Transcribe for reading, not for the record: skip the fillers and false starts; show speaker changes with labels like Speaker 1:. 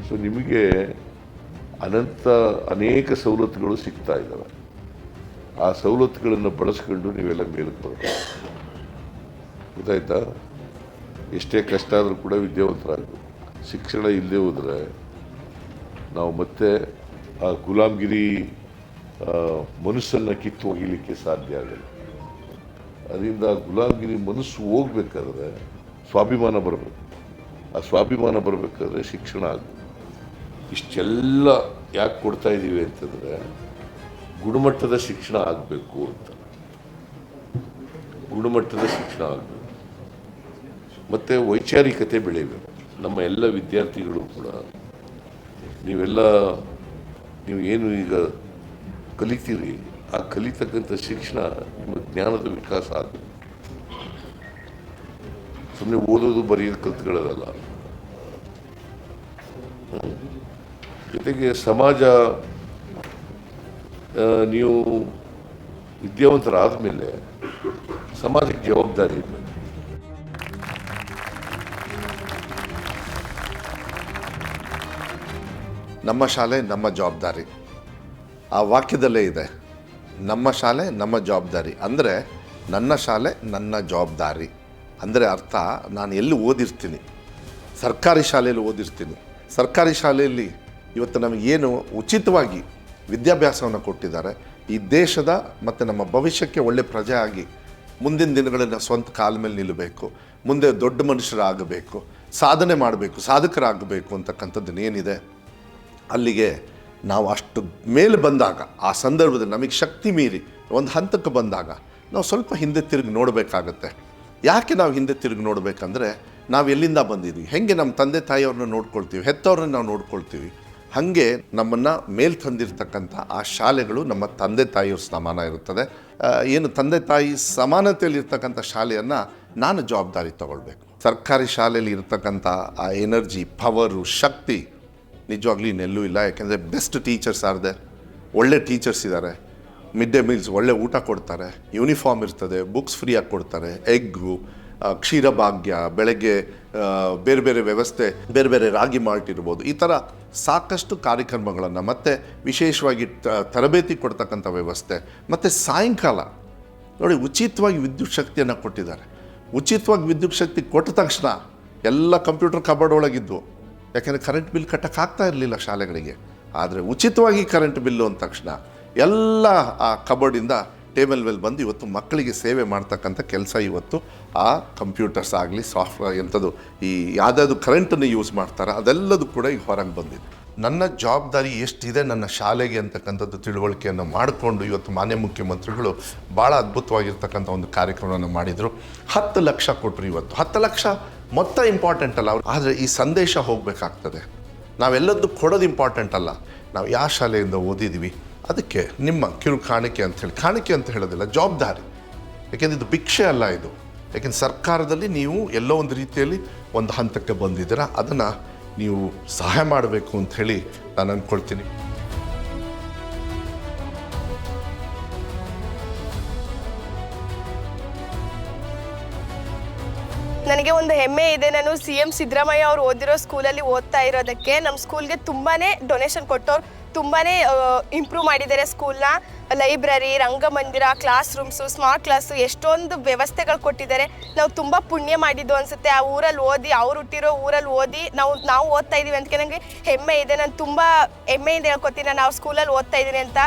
Speaker 1: So ನಿಮಗೆ ಅನೇಕ ಸವಲತ್ತುಗಳು ಸಿಗ್ತಾ ಇದ್ದಾವೆ. ಆ ಸವಲತ್ತುಗಳನ್ನು ಬಳಸ್ಕೊಂಡು ನೀವೆಲ್ಲ ಮೇಲಕ್ಕೆ ಬರಬೇಕು. ಗೊತ್ತಾಯ್ತಾ? ಎಷ್ಟೇ ಕಷ್ಟ ಆದರೂ ಕೂಡ ವಿದ್ಯಾವಂತರಾಗಬೇಕು. ಶಿಕ್ಷಣ ಇಲ್ಲದೆ ಹೋದರೆ ನಾವು ಮತ್ತೆ ಆ ಗುಲಾಮ್ಗಿರಿ ಮನಸ್ಸನ್ನು ಕಿತ್ತು ಒಗಿಲಿಕ್ಕೆ ಸಾಧ್ಯ ಆಗಲ್ಲ. ಅದರಿಂದ ಗುಲಾಮ್ಗಿರಿ ಮನಸ್ಸು ಹೋಗ್ಬೇಕಾದ್ರೆ ಸ್ವಾಭಿಮಾನ ಬರಬೇಕು. ಆ ಸ್ವಾಭಿಮಾನ ಬರಬೇಕಾದ್ರೆ ಶಿಕ್ಷಣ ಆಗಬೇಕು. ಇಷ್ಟೆಲ್ಲ ಯಾಕೆ ಕೊಡ್ತಾ ಇದ್ದೀವಿ ಅಂತಂದರೆ ಗುಣಮಟ್ಟದ ಶಿಕ್ಷಣ ಆಗಬೇಕು ಅಂತ. ಗುಣಮಟ್ಟದ ಶಿಕ್ಷಣ ಆಗಬೇಕು ಮತ್ತು ವೈಚಾರಿಕತೆ ಬೆಳೀಬೇಕು. ನಮ್ಮ ಎಲ್ಲ ವಿದ್ಯಾರ್ಥಿಗಳು ಕೂಡ ನೀವು ಏನು ಈಗ ಕಲಿತೀರಿ, ಆ ಕಲಿತಕ್ಕಂಥ ಶಿಕ್ಷಣ ನಿಮ್ಮ ಜ್ಞಾನದ ವಿಕಾಸ ಆಗಬೇಕು. ಸುಮ್ಮನೆ ಓದೋದು ಬರೆಯೋದು ಕಲ್ತ್ಕೊಳ್ಳೋದಲ್ಲ. ಜೊತೆಗೆ ಸಮಾಜ, ನೀವು ವಿದ್ಯಾವಂತರಾದ ಮೇಲೆ ಸಮಾಜಕ್ಕೆ ಜವಾಬ್ದಾರಿ ಇರಬೇಕು.
Speaker 2: ನಮ್ಮ ಶಾಲೆ ನಮ್ಮ ಜವಾಬ್ದಾರಿ, ಆ ವಾಕ್ಯದಲ್ಲೇ ಇದೆ. ನಮ್ಮ ಶಾಲೆ ನಮ್ಮ ಜವಾಬ್ದಾರಿ ಅಂದರೆ ನನ್ನ ಶಾಲೆ ನನ್ನ ಜವಾಬ್ದಾರಿ ಅಂದರೆ ಅರ್ಥ, ನಾನು ಎಲ್ಲಿ ಓದಿರ್ತೀನಿ, ಸರ್ಕಾರಿ ಶಾಲೆಯಲ್ಲಿ ಓದಿರ್ತೀನಿ. ಸರ್ಕಾರಿ ಶಾಲೆಯಲ್ಲಿ ಇವತ್ತು ನಮಗೇನು ಉಚಿತವಾಗಿ ವಿದ್ಯಾಭ್ಯಾಸವನ್ನು ಕೊಟ್ಟಿದ್ದಾರೆ, ಈ ದೇಶದ ಮತ್ತು ನಮ್ಮ ಭವಿಷ್ಯಕ್ಕೆ ಒಳ್ಳೆ ಪ್ರಜೆ ಆಗಿ ಮುಂದಿನ ದಿನಗಳಲ್ಲಿ ಸ್ವಂತ ಕಾಲ ಮೇಲೆ ನಿಲ್ಲಬೇಕು, ಮುಂದೆ ದೊಡ್ಡ ಮನುಷ್ಯರಾಗಬೇಕು, ಸಾಧನೆ ಮಾಡಬೇಕು, ಸಾಧಕರಾಗಬೇಕು ಅಂತಕ್ಕಂಥದ್ದು ಏನಿದೆ, ಅಲ್ಲಿಗೆ ನಾವು ಅಷ್ಟು ಮೇಲೆ ಬಂದಾಗ, ಆ ಸಂದರ್ಭದಲ್ಲಿ ನಮಗೆ ಶಕ್ತಿ ಮೀರಿ ಒಂದು ಹಂತಕ್ಕೆ ಬಂದಾಗ ನಾವು ಸ್ವಲ್ಪ ಹಿಂದೆ ತಿರುಗಿ ನೋಡಬೇಕಾಗತ್ತೆ. ಯಾಕೆ ನಾವು ಹಿಂದೆ ತಿರುಗಿ ನೋಡಬೇಕಂದ್ರೆ, ನಾವು ಎಲ್ಲಿಂದ ಬಂದಿದ್ವಿ, ಹೇಗೆ ನಮ್ಮ ತಂದೆ ತಾಯಿಯವ್ರನ್ನ ನೋಡ್ಕೊಳ್ತೀವಿ, ಹೆತ್ತವ್ರನ್ನ ನಾವು ನೋಡ್ಕೊಳ್ತೀವಿ, ಹಾಗೆ ನಮ್ಮನ್ನು ಮೇಲ್ ತಂದಿರ್ತಕ್ಕಂಥ ಆ ಶಾಲೆಗಳು ನಮ್ಮ ತಂದೆ ತಾಯಿಯವ್ರ ಸಮಾನ ಇರುತ್ತದೆ. ಏನು ತಂದೆ ತಾಯಿ ಸಮಾನತೆಯಲ್ಲಿರ್ತಕ್ಕಂಥ ಶಾಲೆಯನ್ನು ನಾನು ಜವಾಬ್ದಾರಿ ತಗೊಳ್ಬೇಕು. ಸರ್ಕಾರಿ ಶಾಲೆಯಲ್ಲಿ ಇರ್ತಕ್ಕಂಥ ಆ ಎನರ್ಜಿ, ಪವರು, ಶಕ್ತಿ ನಿಜವಾಗ್ಲೂ ಇನ್ನೆಲ್ಲೂ ಇಲ್ಲ. ಯಾಕೆಂದರೆ ಬೆಸ್ಟ್ ಟೀಚರ್ಸ್ ಆರ್ದೆ, ಒಳ್ಳೆ ಟೀಚರ್ಸ್ ಇದ್ದಾರೆ, ಮಿಡ್ ಡೇ ಮೀಲ್ಸ್ ಒಳ್ಳೆ ಊಟ ಕೊಡ್ತಾರೆ, ಯೂನಿಫಾರ್ಮ್ ಇರ್ತದೆ, ಬುಕ್ಸ್ ಫ್ರೀಯಾಗಿ ಕೊಡ್ತಾರೆ, ಎಗ್ಗು, ಕ್ಷೀರಭಾಗ್ಯ, ಬೆಳಗ್ಗೆ ಬೇರೆ ಬೇರೆ ವ್ಯವಸ್ಥೆ, ಬೇರೆ ಬೇರೆ ರಾಗಿ ಮಾಲ್ಟ್ ಇರ್ಬೋದು, ಈ ಥರ ಸಾಕಷ್ಟು ಕಾರ್ಯಕ್ರಮಗಳನ್ನು, ಮತ್ತು ವಿಶೇಷವಾಗಿ ತರಬೇತಿ ಕೊಡ್ತಕ್ಕಂಥ ವ್ಯವಸ್ಥೆ, ಮತ್ತು ಸಾಯಂಕಾಲ ನೋಡಿ ಉಚಿತವಾಗಿ ವಿದ್ಯುತ್ ಶಕ್ತಿಯನ್ನು ಕೊಟ್ಟಿದ್ದಾರೆ. ಉಚಿತವಾಗಿ ವಿದ್ಯುತ್ ಶಕ್ತಿ ಕೊಟ್ಟ ತಕ್ಷಣ ಎಲ್ಲ ಕಂಪ್ಯೂಟರ್ ಕಬೋರ್ಡ್ ಒಳಗಿದ್ವು. ಯಾಕೆಂದರೆ ಕರೆಂಟ್ ಬಿಲ್ ಕಟ್ಟೋಕ್ಕಾಗ್ತಾ ಇರಲಿಲ್ಲ ಶಾಲೆಗಳಿಗೆ. ಆದರೆ ಉಚಿತವಾಗಿ ಕರೆಂಟ್ ಬಿಲ್ಲು ಅಂದ ತಕ್ಷಣ ಎಲ್ಲ ಆ ಕಬೋರ್ಡಿಂದ ಟೇಬಲ್ ಮೇಲೆ ಬಂದು ಇವತ್ತು ಮಕ್ಕಳಿಗೆ ಸೇವೆ ಮಾಡ್ತಕ್ಕಂಥ ಕೆಲಸ ಇವತ್ತು ಆ ಕಂಪ್ಯೂಟರ್ಸ್ ಆಗಲಿ, ಸಾಫ್ಟ್ವೇರ್ ಎಂಥದ್ದು ಈ ಯಾವುದಾದ್ರು ಕರೆಂಟನ್ನು ಯೂಸ್ ಮಾಡ್ತಾರೆ ಅದೆಲ್ಲದೂ ಕೂಡ ಈಗ ಹೊರಗೆ ಬಂದಿದೆ. ನನ್ನ ಜವಾಬ್ದಾರಿ ಎಷ್ಟಿದೆ ನನ್ನ ಶಾಲೆಗೆ ಅಂತಕ್ಕಂಥದ್ದು ತಿಳುವಳಿಕೆಯನ್ನು ಮಾಡಿಕೊಂಡು ಇವತ್ತು ಮಾನ್ಯ ಮುಖ್ಯಮಂತ್ರಿಗಳು ಭಾಳ ಅದ್ಭುತವಾಗಿರ್ತಕ್ಕಂಥ ಒಂದು ಕಾರ್ಯಕ್ರಮವನ್ನು ಮಾಡಿದರು. 10 ಲಕ್ಷ ಕೊಟ್ಟರು. ಇವತ್ತು 10 ಲಕ್ಷ ಮೊತ್ತ ಇಂಪಾರ್ಟೆಂಟ್ ಅಲ್ಲ, ಆದರೆ ಈ ಸಂದೇಶ ಹೋಗಬೇಕಾಗ್ತದೆ. ನಾವೆಲ್ಲದ್ದು ಕೊಡೋದು ಇಂಪಾರ್ಟೆಂಟ್ ಅಲ್ಲ, ನಾವು ಯಾವ ಶಾಲೆಯಿಂದ ಓದಿದ್ದೀವಿ ಅದಕ್ಕೆ ನಿಮ್ಮ ಕಿರು ಕಾಣಿಕೆ ಅಂಥೇಳಿ, ಕಾಣಿಕೆ ಅಂತ ಹೇಳೋದಿಲ್ಲ, ಜವಾಬ್ದಾರಿ. ಯಾಕೆಂದರೆ ಇದು ಭಿಕ್ಷೆ ಅಲ್ಲ ಇದು. ಯಾಕೆಂದರೆ ಸರ್ಕಾರದಲ್ಲಿ ನೀವು ಎಲ್ಲೋ ಒಂದು ರೀತಿಯಲ್ಲಿ ಒಂದು ಹಂತಕ್ಕೆ ಬಂದಿದ್ದೀರಾ, ಅದನ್ನು ನೀವು ಸಹಾಯ ಮಾಡಬೇಕು ಅಂಥೇಳಿ ನಾನು ಅಂದ್ಕೊಳ್ತೀನಿ.
Speaker 3: ನನಗೆ ಒಂದು ಹೆಮ್ಮೆ ಇದೆ. ನಾನು CM ಸಿದ್ದರಾಮಯ್ಯ ಅವರು ಓದಿರೋ ಸ್ಕೂಲಲ್ಲಿ ಓದ್ತಾ ಇರೋದಕ್ಕೆ. ನಮ್ಮ ಸ್ಕೂಲ್ಗೆ ತುಂಬಾ ಡೊನೇಷನ್ ಕೊಟ್ಟವ್ರು, ತುಂಬಾ ಇಂಪ್ರೂವ್ ಮಾಡಿದ್ದಾರೆ ಸ್ಕೂಲ್ನ. ಲೈಬ್ರರಿ, ರಂಗಮಂದಿರ, ಕ್ಲಾಸ್ ರೂಮ್ಸು, ಸ್ಮಾರ್ಟ್ ಕ್ಲಾಸು, ಎಷ್ಟೊಂದು ವ್ಯವಸ್ಥೆಗಳು ಕೊಟ್ಟಿದ್ದಾರೆ. ನಾವು ತುಂಬ ಪುಣ್ಯ ಮಾಡಿದ್ದು ಅನಿಸುತ್ತೆ. ಆ ಊರಲ್ಲಿ ಓದಿ, ಅವ್ರು ಹುಟ್ಟಿರೋ ಊರಲ್ಲಿ ಓದಿ ನಾವು ಓದ್ತಾ ಇದ್ದೀವಿ ಅಂತ ನನಗೆ ಹೆಮ್ಮೆ ಇದೆ. ನಾನು ತುಂಬ ಹೆಮ್ಮೆಯಿಂದ ಹೇಳ್ಕೊತೀನಿ, ನಾನು ಸ್ಕೂಲಲ್ಲಿ ಓದ್ತಾ ಇದ್ದೀನಿ ಅಂತ.